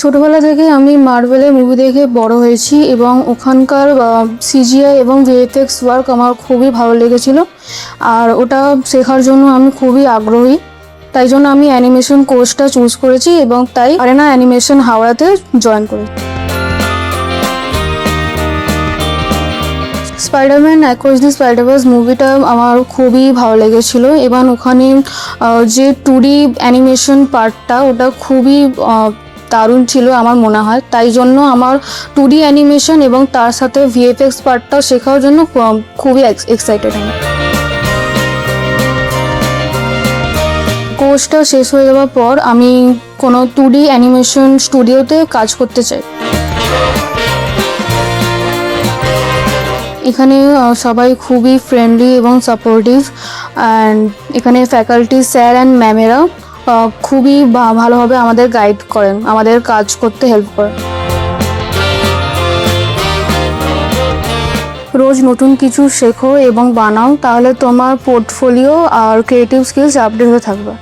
ছোটবেলা থেকে আমি মার্ভেলের মুভি দেখে বড় হয়েছি এবং ওখানকার সিজিআই এবং ভিএফএক্স ওয়ার্ক আমার খুবই ভালো লেগেছিল, আর ওটা শেখার জন্য আমি খুবই আগ্রহী। তাই জন্য আমি অ্যানিমেশন কোর্সটা চুজ করেছি এবং তাই আরেনা অ্যানিমেশন হাওড়াতে জয়েন করেছি। স্পাইডারম্যান অ্যাক্রস দি স্পাইডারভার্স মুভিটা আমার খুবই ভালো লেগেছিল এবং ওখানে যে 2D অ্যানিমেশন পার্টটা ওটা খুবই দারুণ ছিল আমার মনে হয়। তাই জন্য আমার 2D অ্যানিমেশন এবং তার সাথে ভিএফএক্স পার্টটা শেখার জন্য খুবই এক্সাইটেড আমি। কোর্সটা শেষ হয়ে যাওয়ার পর আমি কোনো 2D অ্যানিমেশন স্টুডিওতে কাজ করতে চাই। এখানে সবাই খুবই ফ্রেন্ডলি এবং সাপোর্টিভ, অ্যান্ড এখানে ফ্যাকাল্টি স্যার অ্যান্ড ম্যামেরা খুবই ভালোভাবে আমাদের গাইড করেন, আমাদের কাজ করতে হেল্প করেন। রোজ নতুন কিছু শেখো এবং বানাও, তাহলে তোমার পোর্টফোলিও আর ক্রিয়েটিভ স্কিলস আপডেট হয়ে থাকবে।